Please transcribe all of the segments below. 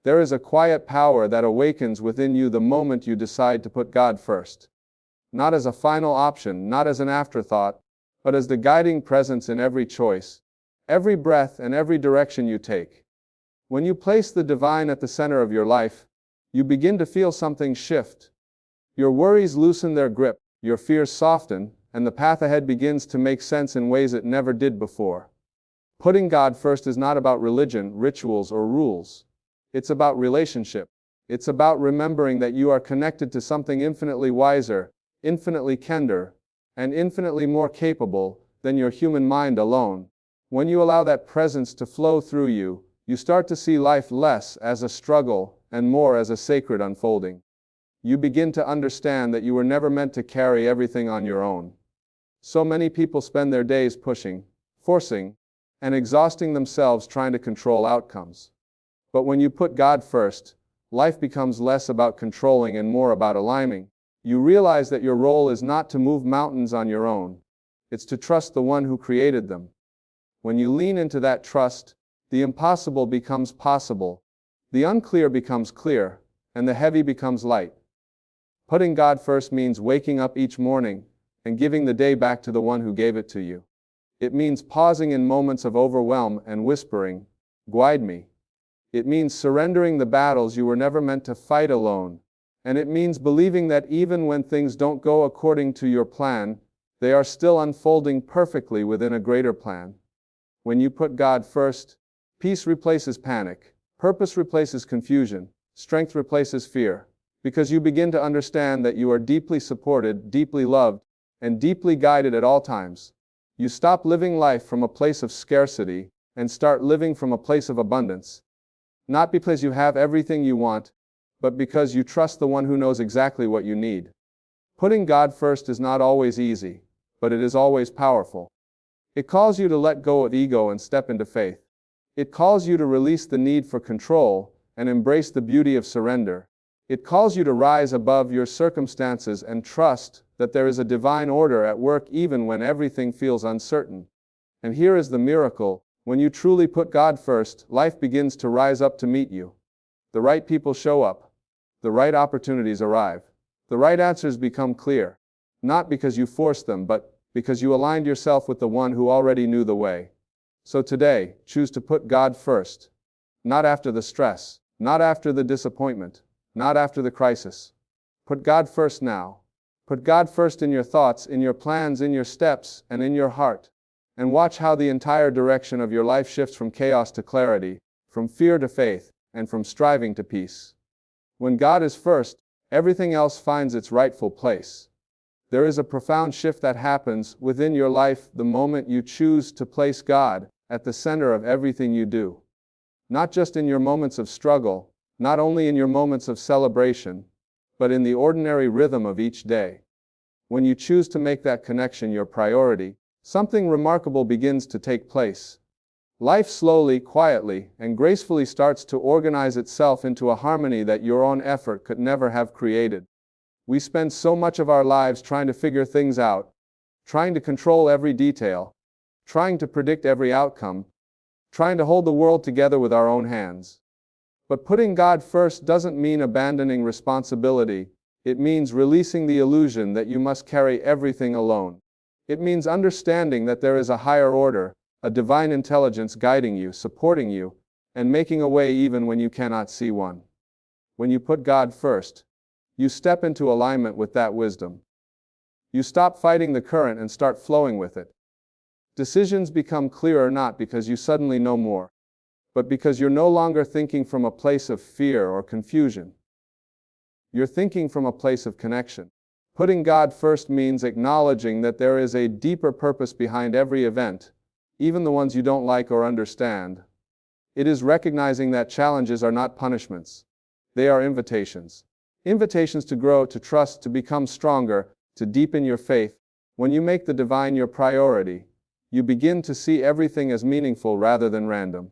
There is a quiet power that awakens within you the moment you decide to put God first. Not as a final option, not as an afterthought, but as the guiding presence in every choice, every breath, and every direction you take. When you place the divine at the center of your life, you begin to feel something shift. Your worries loosen their grip, your fears soften, and the path ahead begins to make sense in ways it never did before. Putting God first is not about religion, rituals, or rules. It's about relationship. It's about remembering that you are connected to something infinitely wiser, infinitely kinder, and infinitely more capable than your human mind alone. When you allow that presence to flow through you, you start to see life less as a struggle and more as a sacred unfolding. You begin to understand that you were never meant to carry everything on your own. So many people spend their days pushing, forcing, and exhausting themselves trying to control outcomes. But when you put God first, life becomes less about controlling and more about aligning. You realize that your role is not to move mountains on your own. It's to trust the one who created them. When you lean into that trust, the impossible becomes possible, the unclear becomes clear, and the heavy becomes light. Putting God first means waking up each morning and giving the day back to the one who gave it to you. It means pausing in moments of overwhelm and whispering, "Guide me." It means surrendering the battles you were never meant to fight alone. And it means believing that even when things don't go according to your plan, they are still unfolding perfectly within a greater plan. When you put God first, peace replaces panic, purpose replaces confusion, strength replaces fear, because you begin to understand that you are deeply supported, deeply loved, and deeply guided at all times. You stop living life from a place of scarcity and start living from a place of abundance. Not because you have everything you want, but because you trust the one who knows exactly what you need. Putting God first is not always easy, but it is always powerful. It calls you to let go of ego and step into faith. It calls you to release the need for control and embrace the beauty of surrender. It calls you to rise above your circumstances and trust that there is a divine order at work even when everything feels uncertain. And here is the miracle: when you truly put God first, life begins to rise up to meet you. The right people show up. The right opportunities arrive. The right answers become clear. Not because you forced them, but because you aligned yourself with the one who already knew the way. So today, choose to put God first. Not after the stress, not after the disappointment, not after the crisis. Put God first now. Put God first in your thoughts, in your plans, in your steps, and in your heart. And watch how the entire direction of your life shifts from chaos to clarity, from fear to faith, and from striving to peace. When God is first, everything else finds its rightful place. There is a profound shift that happens within your life the moment you choose to place God at the center of everything you do. Not just in your moments of struggle, not only in your moments of celebration, but in the ordinary rhythm of each day. When you choose to make that connection your priority, something remarkable begins to take place. Life slowly, quietly, and gracefully starts to organize itself into a harmony that your own effort could never have created. We spend so much of our lives trying to figure things out, trying to control every detail, trying to predict every outcome, trying to hold the world together with our own hands. But putting God first doesn't mean abandoning responsibility. It means releasing the illusion that you must carry everything alone. It means understanding that there is a higher order, a divine intelligence guiding you, supporting you, and making a way even when you cannot see one. When you put God first, you step into alignment with that wisdom. You stop fighting the current and start flowing with it. Decisions become clearer not because you suddenly know more, but because you're no longer thinking from a place of fear or confusion. You're thinking from a place of connection. Putting God first means acknowledging that there is a deeper purpose behind every event, even the ones you don't like or understand. It is recognizing that challenges are not punishments. They are invitations. Invitations to grow, to trust, to become stronger, to deepen your faith. When you make the divine your priority, you begin to see everything as meaningful rather than random.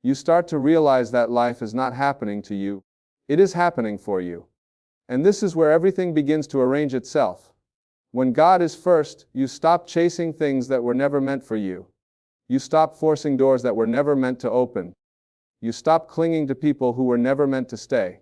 You start to realize that life is not happening to you. It is happening for you. And this is where everything begins to arrange itself. When God is first, you stop chasing things that were never meant for you. You stop forcing doors that were never meant to open. You stop clinging to people who were never meant to stay.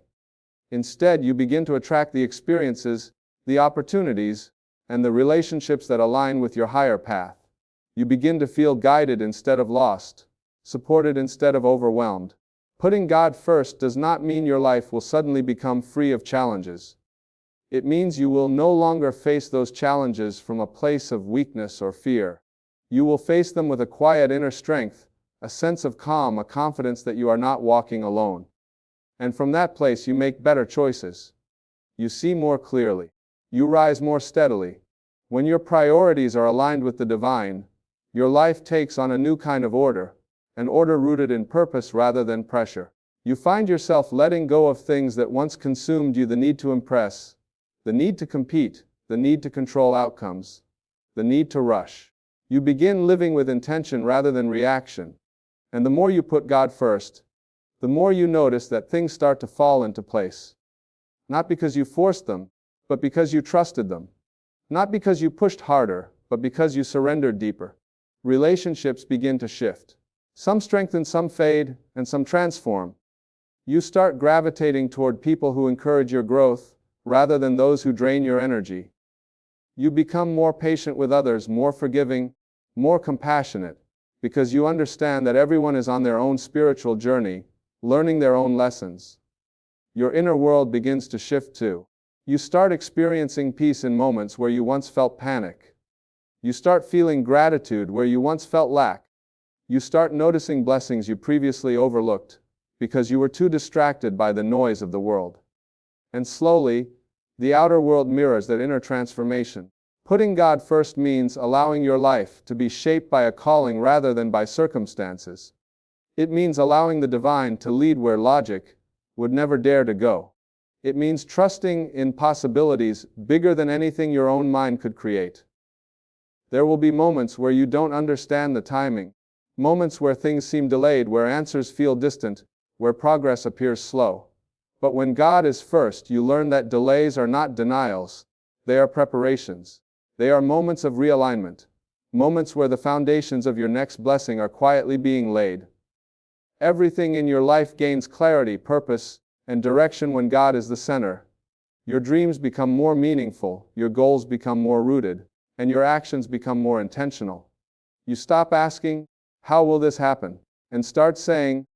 Instead, you begin to attract the experiences, the opportunities, and the relationships that align with your higher path. You begin to feel guided instead of lost, supported instead of overwhelmed. Putting God first does not mean your life will suddenly become free of challenges. It means you will no longer face those challenges from a place of weakness or fear. You will face them with a quiet inner strength, a sense of calm, a confidence that you are not walking alone. And from that place you make better choices. You see more clearly. You rise more steadily. When your priorities are aligned with the divine, your life takes on a new kind of order, an order rooted in purpose rather than pressure. You find yourself letting go of things that once consumed you: the need to impress, the need to compete, the need to control outcomes, the need to rush. You begin living with intention rather than reaction. And the more you put God first, the more you notice that things start to fall into place. Not because you forced them, but because you trusted them. Not because you pushed harder, but because you surrendered deeper. Relationships begin to shift. Some strengthen, some fade, and some transform. You start gravitating toward people who encourage your growth, rather than those who drain your energy. You become more patient with others, more forgiving, more compassionate, because you understand that everyone is on their own spiritual journey, learning their own lessons. Your inner world begins to shift too. You start experiencing peace in moments where you once felt panic. You start feeling gratitude where you once felt lack. You start noticing blessings you previously overlooked, because you were too distracted by the noise of the world. And slowly, the outer world mirrors that inner transformation. Putting God first means allowing your life to be shaped by a calling rather than by circumstances. It means allowing the divine to lead where logic would never dare to go. It means trusting in possibilities bigger than anything your own mind could create. There will be moments where you don't understand the timing, moments where things seem delayed, where answers feel distant, where progress appears slow. But when God is first, you learn that delays are not denials, they are preparations. They are moments of realignment, moments where the foundations of your next blessing are quietly being laid. Everything in your life gains clarity, purpose, and direction when God is the center. Your dreams become more meaningful, your goals become more rooted, and your actions become more intentional. You stop asking, "How will this happen?" and start saying,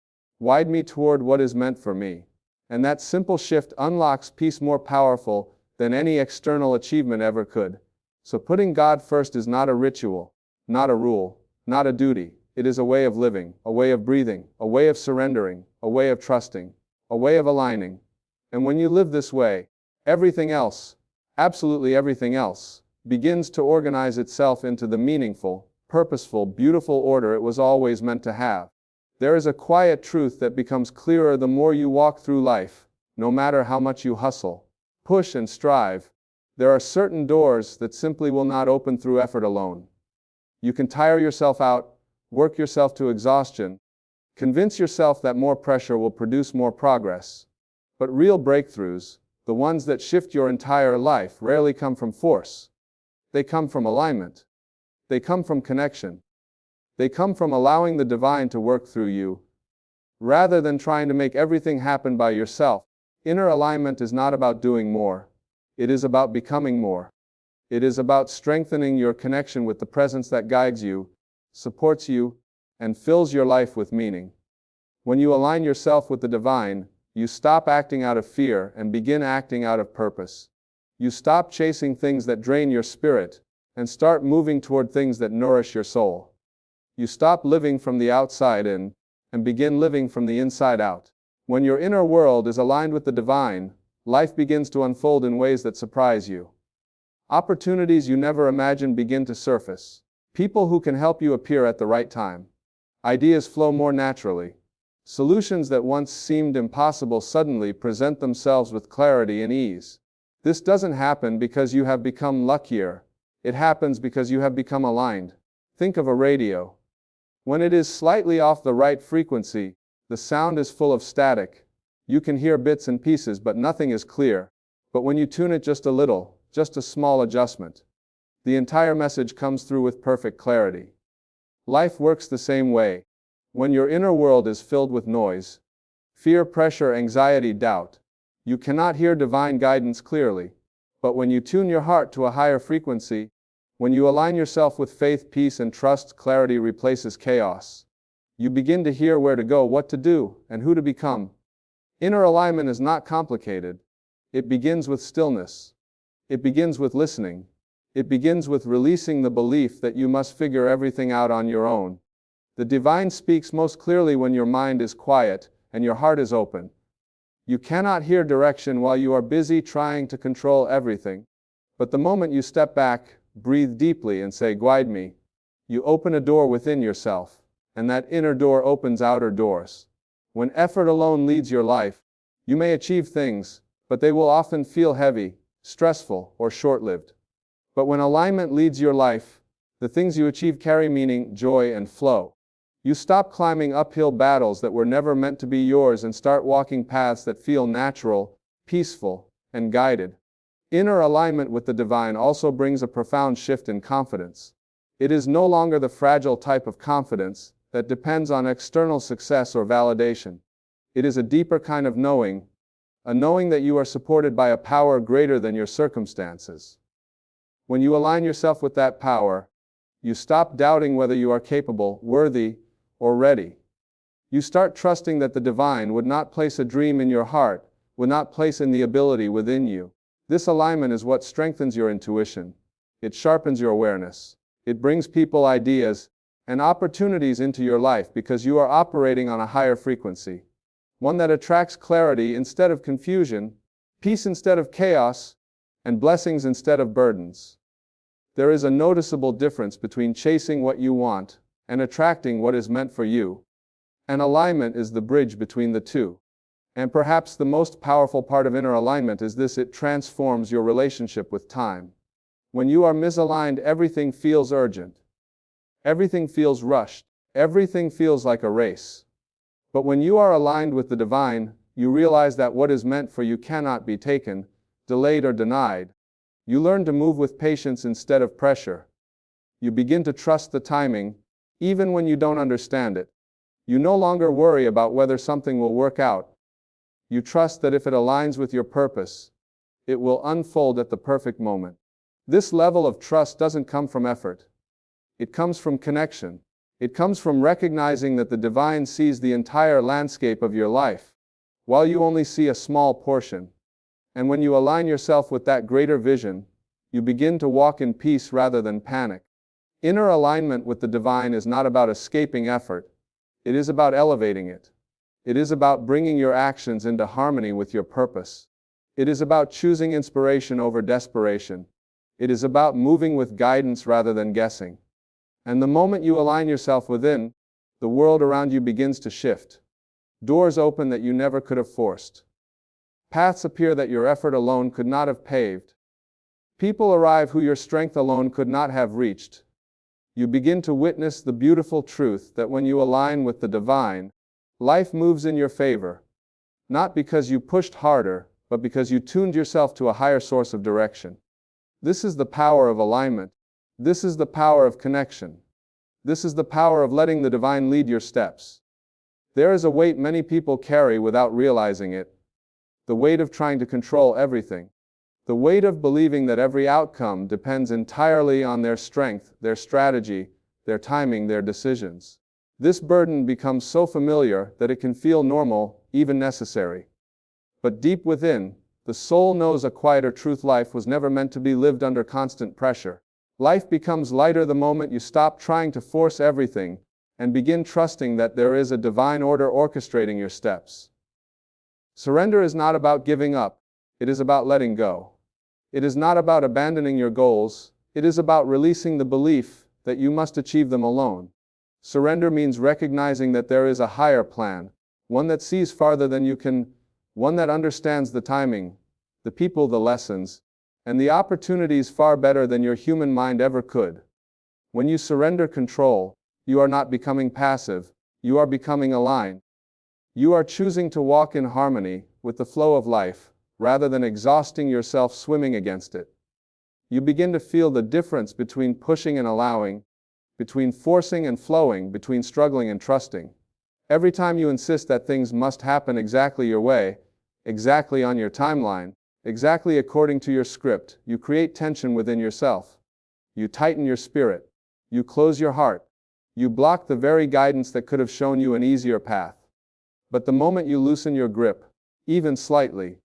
"Guide me toward what is meant for me." And that simple shift unlocks peace more powerful than any external achievement ever could. So putting God first is not a ritual, not a rule, not a duty. It is a way of living, a way of breathing, a way of surrendering, a way of trusting, a way of aligning. And when you live this way, everything else, absolutely everything else, begins to organize itself into the meaningful, purposeful, beautiful order it was always meant to have. There is a quiet truth that becomes clearer the more you walk through life, no matter how much you hustle, push, and strive. There are certain doors that simply will not open through effort alone. You can tire yourself out, work yourself to exhaustion, convince yourself that more pressure will produce more progress. But real breakthroughs, the ones that shift your entire life, rarely come from force. They come from alignment. They come from connection. They come from allowing the divine to work through you, rather than trying to make everything happen by yourself. Inner alignment is not about doing more. It is about becoming more. It is about strengthening your connection with the presence that guides you, supports you, and fills your life with meaning. When you align yourself with the divine, you stop acting out of fear and begin acting out of purpose. You stop chasing things that drain your spirit and start moving toward things that nourish your soul. You stop living from the outside in and begin living from the inside out. When your inner world is aligned with the divine, life begins to unfold in ways that surprise you. Opportunities you never imagined begin to surface. People who can help you appear at the right time. Ideas flow more naturally. Solutions that once seemed impossible suddenly present themselves with clarity and ease. This doesn't happen because you have become luckier. It happens because you have become aligned. Think of a radio. When it is slightly off the right frequency, the sound is full of static. You can hear bits and pieces, but nothing is clear. But when you tune it just a little, just a small adjustment, the entire message comes through with perfect clarity. Life works the same way. When your inner world is filled with noise, fear, pressure, anxiety, doubt, you cannot hear divine guidance clearly. But when you tune your heart to a higher frequency, when you align yourself with faith, peace, and trust, clarity replaces chaos. You begin to hear where to go, what to do, and who to become. Inner alignment is not complicated. It begins with stillness. It begins with listening. It begins with releasing the belief that you must figure everything out on your own. The divine speaks most clearly when your mind is quiet and your heart is open. You cannot hear direction while you are busy trying to control everything. But the moment you step back, breathe deeply, and say, "Guide me," you open a door within yourself, and that inner door opens outer doors. When effort alone leads your life, you may achieve things, but they will often feel heavy, stressful, or short-lived. But when alignment leads your life, the things you achieve carry meaning, joy, and flow. You stop climbing uphill battles that were never meant to be yours and start walking paths that feel natural, peaceful, and guided. Inner alignment with the divine also brings a profound shift in confidence. It is no longer the fragile type of confidence that depends on external success or validation. It is a deeper kind of knowing, a knowing that you are supported by a power greater than your circumstances. When you align yourself with that power, you stop doubting whether you are capable, worthy, or ready. You start trusting that the divine would not place a dream in your heart, would not place in the ability within you. This alignment is what strengthens your intuition. It sharpens your awareness. It brings people, ideas, and opportunities into your life because you are operating on a higher frequency. One that attracts clarity instead of confusion, peace instead of chaos, and blessings instead of burdens. There is a noticeable difference between chasing what you want and attracting what is meant for you. And alignment is the bridge between the two. And perhaps the most powerful part of inner alignment is this: it transforms your relationship with time. When you are misaligned, everything feels urgent. Everything feels rushed. Everything feels like a race. But when you are aligned with the divine, you realize that what is meant for you cannot be taken, delayed, or denied. You learn to move with patience instead of pressure. You begin to trust the timing, even when you don't understand it. You no longer worry about whether something will work out. You trust that if it aligns with your purpose, it will unfold at the perfect moment. This level of trust doesn't come from effort. It comes from connection. It comes from recognizing that the divine sees the entire landscape of your life, while you only see a small portion. And when you align yourself with that greater vision, you begin to walk in peace rather than panic. Inner alignment with the divine is not about escaping effort. It is about elevating it. It is about bringing your actions into harmony with your purpose. It is about choosing inspiration over desperation. It is about moving with guidance rather than guessing. And the moment you align yourself within, the world around you begins to shift. Doors open that you never could have forced. Paths appear that your effort alone could not have paved. People arrive who your strength alone could not have reached. You begin to witness the beautiful truth that when you align with the divine, life moves in your favor. Not because you pushed harder, but because you tuned yourself to a higher source of direction. This is the power of alignment. This is the power of connection. This is the power of letting the divine lead your steps. There is a weight many people carry without realizing it. The weight of trying to control everything. The weight of believing that every outcome depends entirely on their strength, their strategy, their timing, their decisions. This burden becomes so familiar that it can feel normal, even necessary. But deep within, the soul knows a quieter truth: life was never meant to be lived under constant pressure. Life becomes lighter the moment you stop trying to force everything and begin trusting that there is a divine order orchestrating your steps. Surrender is not about giving up. It is about letting go. It is not about abandoning your goals. It is about releasing the belief that you must achieve them alone. Surrender means recognizing that there is a higher plan, one that sees farther than you can, one that understands the timing, the people, the lessons, and the opportunities far better than your human mind ever could. When you surrender control, you are not becoming passive, you are becoming aligned. You are choosing to walk in harmony with the flow of life, rather than exhausting yourself swimming against it. You begin to feel the difference between pushing and allowing, between forcing and flowing, between struggling and trusting. Every time you insist that things must happen exactly your way, exactly on your timeline, exactly according to your script, you create tension within yourself. You tighten your spirit. You close your heart. You block the very guidance that could have shown you an easier path. But the moment you loosen your grip, even slightly,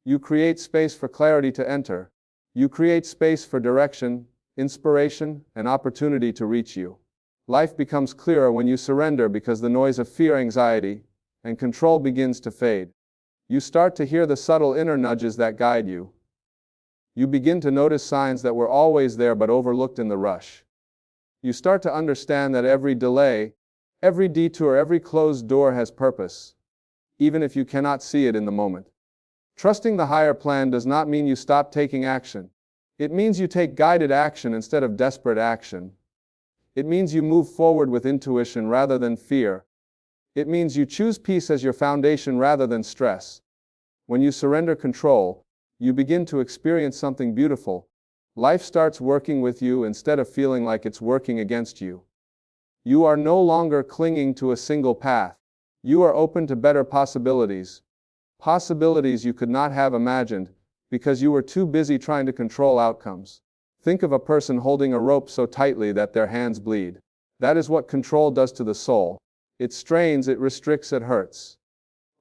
you create space for clarity to enter. You create space for direction, inspiration, and opportunity to reach you. Life becomes clearer when you surrender because the noise of fear, anxiety, and control begins to fade. You start to hear the subtle inner nudges that guide you. You begin to notice signs that were always there but overlooked in the rush. You start to understand that every delay, every detour, every closed door has purpose, even if you cannot see it in the moment. Trusting the higher plan does not mean you stop taking action. It means you take guided action instead of desperate action. It means you move forward with intuition rather than fear. It means you choose peace as your foundation rather than stress. When you surrender control, you begin to experience something beautiful. Life starts working with you instead of feeling like it's working against you. You are no longer clinging to a single path. You are open to better possibilities. Possibilities you could not have imagined because you were too busy trying to control outcomes. Think of a person holding a rope so tightly that their hands bleed. That is what control does to the soul. It strains, it restricts, it hurts.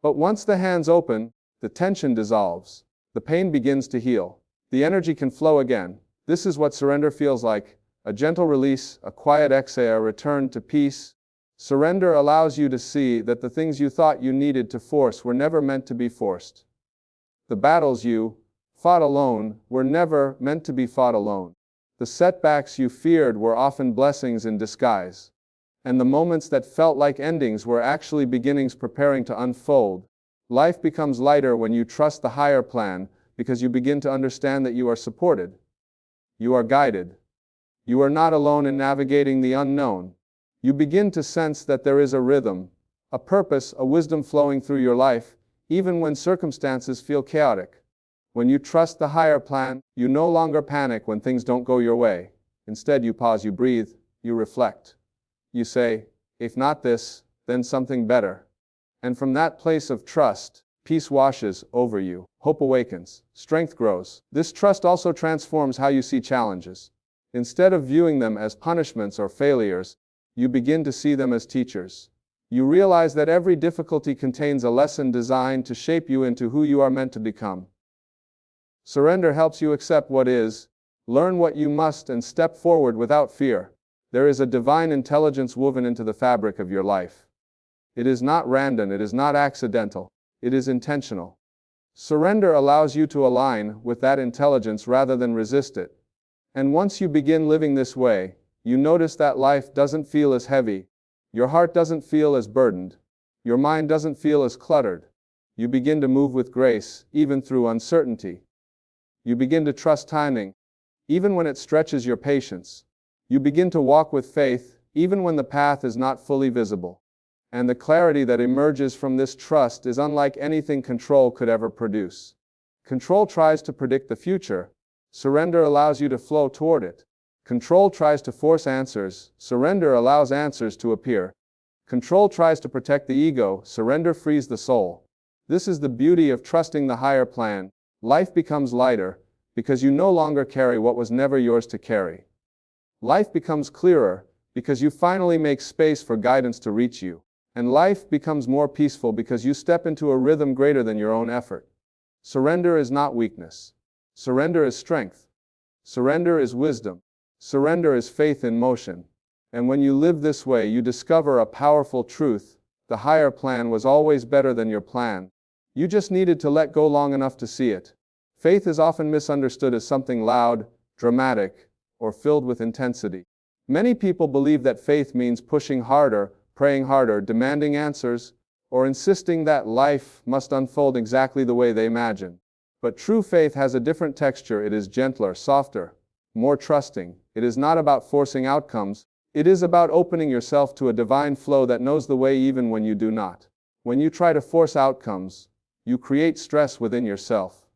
But once the hands open, the tension dissolves. The pain begins to heal. The energy can flow again. This is what surrender feels like. A gentle release, a quiet exhale, a return to peace. Surrender allows you to see that the things you thought you needed to force were never meant to be forced. The battles you fought alone were never meant to be fought alone. The setbacks you feared were often blessings in disguise. And the moments that felt like endings were actually beginnings preparing to unfold. Life becomes lighter when you trust the higher plan because you begin to understand that you are supported. You are guided. You are not alone in navigating the unknown. You begin to sense that there is a rhythm, a purpose, a wisdom flowing through your life, even when circumstances feel chaotic. When you trust the higher plan, you no longer panic when things don't go your way. Instead, you pause, you breathe, you reflect. You say, if not this, then something better. And from that place of trust, peace washes over you, hope awakens, strength grows. This trust also transforms how you see challenges. Instead of viewing them as punishments or failures, you begin to see them as teachers. You realize that every difficulty contains a lesson designed to shape you into who you are meant to become. Surrender helps you accept what is, learn what you must, and step forward without fear. There is a divine intelligence woven into the fabric of your life. It is not random, it is not accidental, it is intentional. Surrender allows you to align with that intelligence rather than resist it. And once you begin living this way, you notice that life doesn't feel as heavy, your heart doesn't feel as burdened, your mind doesn't feel as cluttered. You begin to move with grace, even through uncertainty. You begin to trust timing, even when it stretches your patience. You begin to walk with faith, even when the path is not fully visible. And the clarity that emerges from this trust is unlike anything control could ever produce. Control tries to predict the future. Surrender allows you to flow toward it. Control tries to force answers. Surrender allows answers to appear. Control tries to protect the ego. Surrender frees the soul. This is the beauty of trusting the higher plan. Life becomes lighter because you no longer carry what was never yours to carry. Life becomes clearer because you finally make space for guidance to reach you. And life becomes more peaceful because you step into a rhythm greater than your own effort. Surrender is not weakness. Surrender is strength. Surrender is wisdom. Surrender is faith in motion. And when you live this way, you discover a powerful truth. The higher plan was always better than your plan. You just needed to let go long enough to see it. Faith is often misunderstood as something loud, dramatic, or filled with intensity. Many people believe that faith means pushing harder, praying harder, demanding answers, or insisting that life must unfold exactly the way they imagine. But true faith has a different texture. It is gentler, softer, more trusting. It is not about forcing outcomes. It is about opening yourself to a divine flow that knows the way even when you do not. When you try to force outcomes, you create stress within yourself.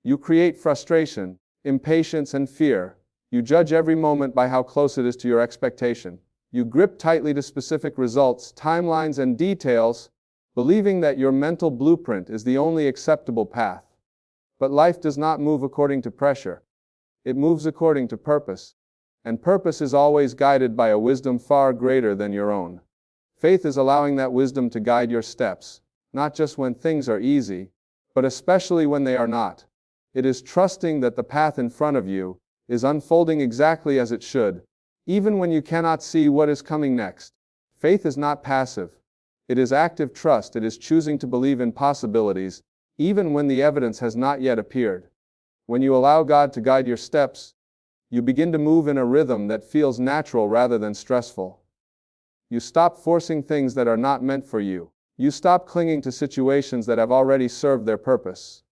You create frustration, impatience, and fear. You judge every moment by how close it is to your expectation. You grip tightly to specific results, timelines, and details, believing that your mental blueprint is the only acceptable path. But life does not move according to pressure. It moves according to purpose. And purpose is always guided by a wisdom far greater than your own. Faith is allowing that wisdom to guide your steps, not just when things are easy, but especially when they are not. It is trusting that the path in front of you is unfolding exactly as it should, even when you cannot see what is coming next. Faith is not passive. It is active trust. It is choosing to believe in possibilities, even when the evidence has not yet appeared. When you allow God to guide your steps, you begin to move in a rhythm that feels natural rather than stressful. You stop forcing things that are not meant for you. You stop clinging to situations that have already served their purpose.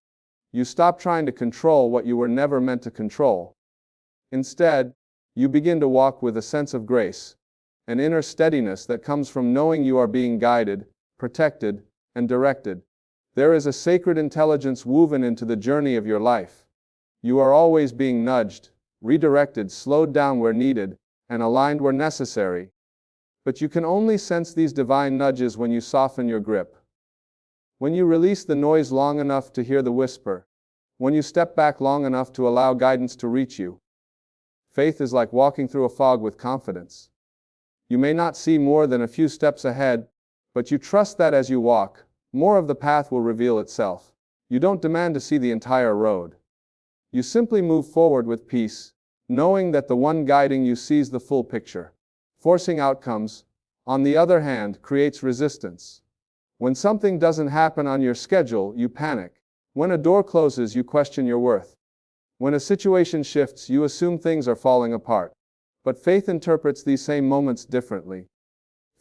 You stop trying to control what you were never meant to control. Instead, you begin to walk with a sense of grace, an inner steadiness that comes from knowing you are being guided, protected, and directed. There is a sacred intelligence woven into the journey of your life. You are always being nudged, redirected, slowed down where needed, and aligned where necessary. But you can only sense these divine nudges when you soften your grip. When you release the noise long enough to hear the whisper. When you step back long enough to allow guidance to reach you. Faith is like walking through a fog with confidence. You may not see more than a few steps ahead, but you trust that as you walk, more of the path will reveal itself. You don't demand to see the entire road. You simply move forward with peace, knowing that the one guiding you sees the full picture. Forcing outcomes, on the other hand, creates resistance. When something doesn't happen on your schedule, you panic. When a door closes, you question your worth. When a situation shifts, you assume things are falling apart. But faith interprets these same moments differently.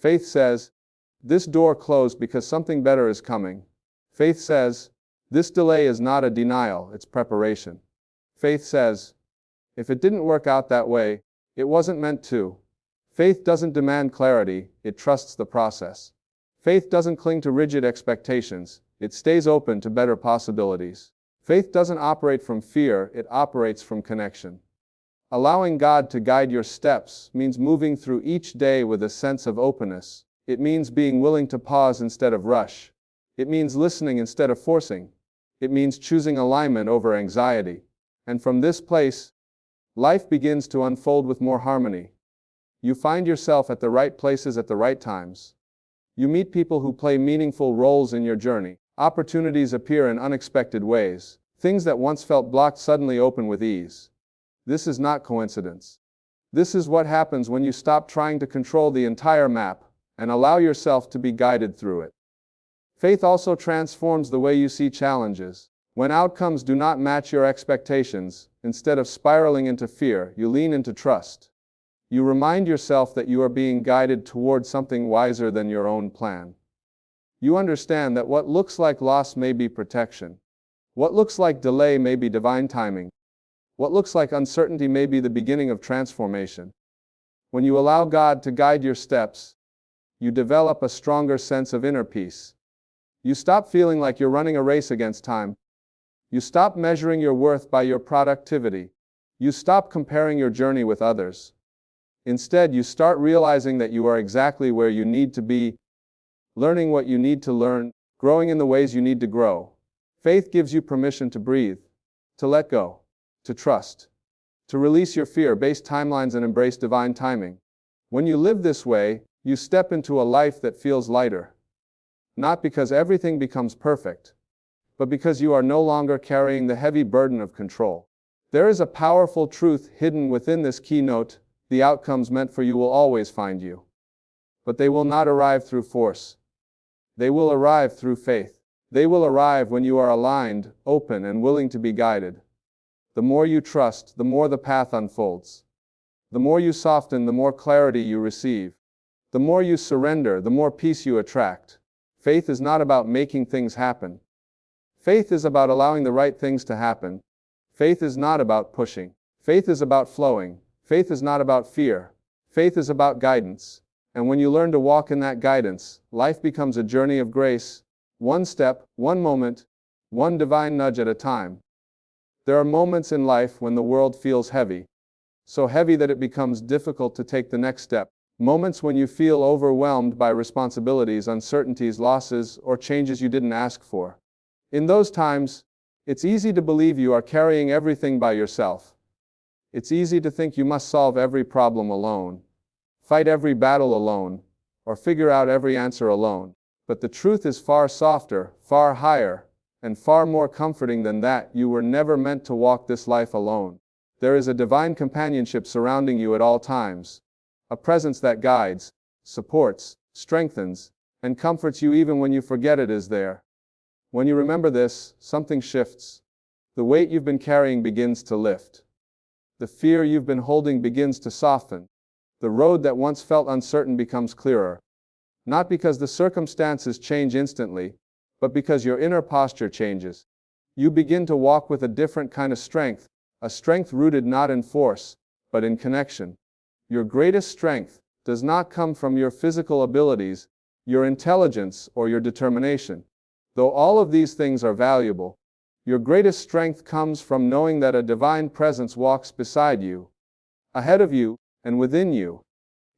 Faith says, this door closed because something better is coming. Faith says, this delay is not a denial, it's preparation. Faith says, if it didn't work out that way, it wasn't meant to. Faith doesn't demand clarity, it trusts the process. Faith doesn't cling to rigid expectations, it stays open to better possibilities. Faith doesn't operate from fear, it operates from connection. Allowing God to guide your steps means moving through each day with a sense of openness. It means being willing to pause instead of rush. It means listening instead of forcing. It means choosing alignment over anxiety. And from this place, life begins to unfold with more harmony. You find yourself at the right places at the right times. You meet people who play meaningful roles in your journey. Opportunities appear in unexpected ways. Things that once felt blocked suddenly open with ease. This is not coincidence. This is what happens when you stop trying to control the entire map and allow yourself to be guided through it. Faith also transforms the way you see challenges. When outcomes do not match your expectations, instead of spiraling into fear, you lean into trust. You remind yourself that you are being guided toward something wiser than your own plan. You understand that what looks like loss may be protection. What looks like delay may be divine timing. What looks like uncertainty may be the beginning of transformation. When you allow God to guide your steps, you develop a stronger sense of inner peace. You stop feeling like you're running a race against time. You stop measuring your worth by your productivity. You stop comparing your journey with others. Instead, you start realizing that you are exactly where you need to be, learning what you need to learn, growing in the ways you need to grow. Faith gives you permission to breathe, to let go, to trust, to release your fear-based timelines and embrace divine timing. When you live this way, you step into a life that feels lighter. Not because everything becomes perfect, but because you are no longer carrying the heavy burden of control. There is a powerful truth hidden within this keynote: the outcomes meant for you will always find you. But they will not arrive through force. They will arrive through faith. They will arrive when you are aligned, open, and willing to be guided. The more you trust, the more the path unfolds. The more you soften, the more clarity you receive. The more you surrender, the more peace you attract. Faith is not about making things happen. Faith is about allowing the right things to happen. Faith is not about pushing. Faith is about flowing. Faith is not about fear. Faith is about guidance. And when you learn to walk in that guidance, life becomes a journey of grace, one step, one moment, one divine nudge at a time. There are moments in life when the world feels heavy, so heavy that it becomes difficult to take the next step. Moments when you feel overwhelmed by responsibilities, uncertainties, losses, or changes you didn't ask for. In those times, it's easy to believe you are carrying everything by yourself. It's easy to think you must solve every problem alone, fight every battle alone, or figure out every answer alone. But the truth is far softer, far higher, and far more comforting than that. You were never meant to walk this life alone. There is a divine companionship surrounding you at all times, a presence that guides, supports, strengthens, and comforts you even when you forget it is there. When you remember this, something shifts. The weight you've been carrying begins to lift. The fear you've been holding begins to soften. The road that once felt uncertain becomes clearer. Not because the circumstances change instantly, but because your inner posture changes. You begin to walk with a different kind of strength, a strength rooted not in force, but in connection. Your greatest strength does not come from your physical abilities, your intelligence, or your determination. Though all of these things are valuable, your greatest strength comes from knowing that a divine presence walks beside you, ahead of you, and within you.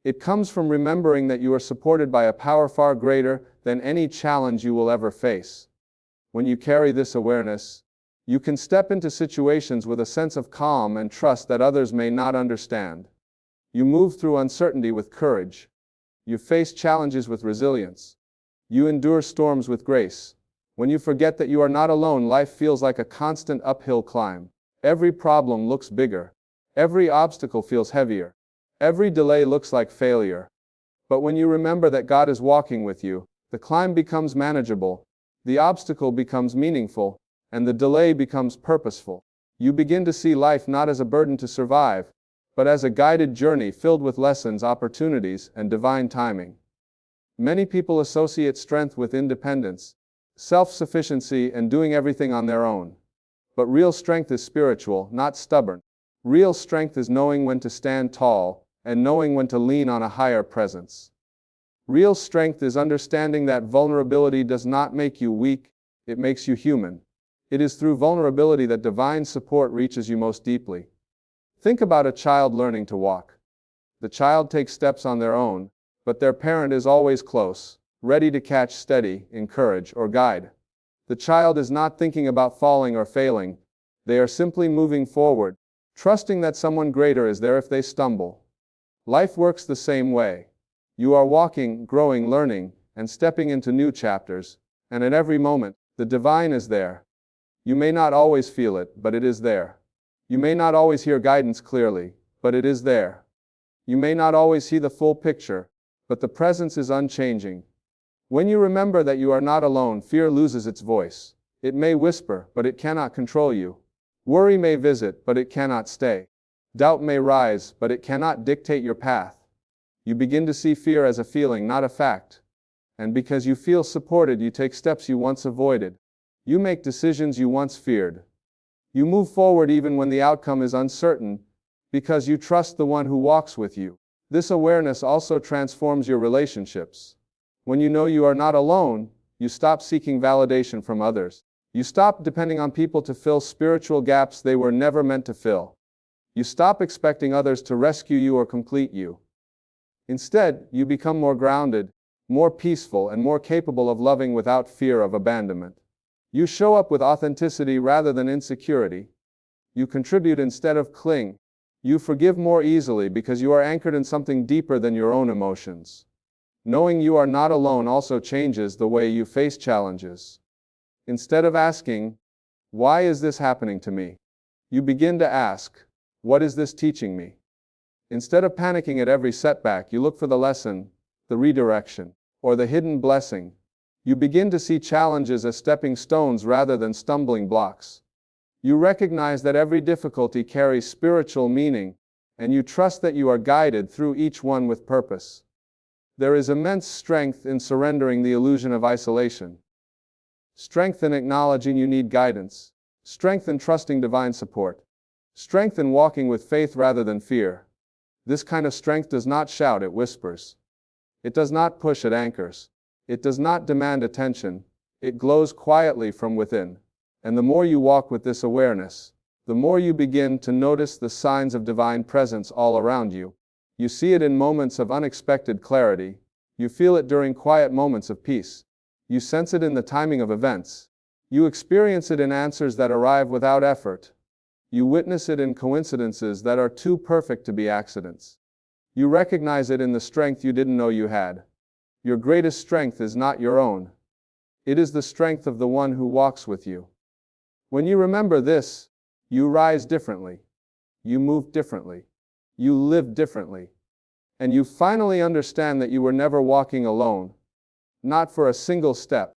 It comes from remembering that you are supported by a power far greater than any challenge you will ever face. When you carry this awareness, you can step into situations with a sense of calm and trust that others may not understand. You move through uncertainty with courage. You face challenges with resilience. You endure storms with grace. When you forget that you are not alone, life feels like a constant uphill climb. Every problem looks bigger. Every obstacle feels heavier. Every delay looks like failure. But when you remember that God is walking with you, the climb becomes manageable, the obstacle becomes meaningful, and the delay becomes purposeful. You begin to see life not as a burden to survive, but as a guided journey filled with lessons, opportunities, and divine timing. Many people associate strength with independence, self-sufficiency, and doing everything on their own. But real strength is spiritual, not stubborn. Real strength is knowing when to stand tall, and knowing when to lean on a higher presence. Real strength is understanding that vulnerability does not make you weak, it makes you human. It is through vulnerability that divine support reaches you most deeply. Think about a child learning to walk. The child takes steps on their own, but their parent is always close, ready to catch, steady, encourage, or guide. The child is not thinking about falling or failing. They are simply moving forward, trusting that someone greater is there if they stumble. Life works the same way. You are walking, growing, learning, and stepping into new chapters, and at every moment, the divine is there. You may not always feel it, but it is there. You may not always hear guidance clearly, but it is there. You may not always see the full picture, but the presence is unchanging. When you remember that you are not alone, fear loses its voice. It may whisper, but it cannot control you. Worry may visit, but it cannot stay. Doubt may rise, but it cannot dictate your path. You begin to see fear as a feeling, not a fact. And because you feel supported, you take steps you once avoided. You make decisions you once feared. You move forward even when the outcome is uncertain, because you trust the one who walks with you. This awareness also transforms your relationships. When you know you are not alone, you stop seeking validation from others. You stop depending on people to fill spiritual gaps they were never meant to fill. You stop expecting others to rescue you or complete you. Instead, you become more grounded, more peaceful, and more capable of loving without fear of abandonment. You show up with authenticity rather than insecurity. You contribute instead of cling. You forgive more easily because you are anchored in something deeper than your own emotions. Knowing you are not alone also changes the way you face challenges. Instead of asking, "Why is this happening to me?" you begin to ask, "What is this teaching me?" Instead of panicking at every setback, you look for the lesson, the redirection, or the hidden blessing. You begin to see challenges as stepping stones rather than stumbling blocks. You recognize that every difficulty carries spiritual meaning, and you trust that you are guided through each one with purpose. There is immense strength in surrendering the illusion of isolation. Strength in acknowledging you need guidance. Strength in trusting divine support. Strength in walking with faith rather than fear. This kind of strength does not shout, it whispers. It does not push, it anchors. It does not demand attention. It glows quietly from within. And the more you walk with this awareness, the more you begin to notice the signs of divine presence all around you. You see it in moments of unexpected clarity. You feel it during quiet moments of peace. You sense it in the timing of events. You experience it in answers that arrive without effort. You witness it in coincidences that are too perfect to be accidents. You recognize it in the strength you didn't know you had. Your greatest strength is not your own. It is the strength of the one who walks with you. When you remember this, you rise differently. You move differently. You live differently. And you finally understand that you were never walking alone. Not for a single step.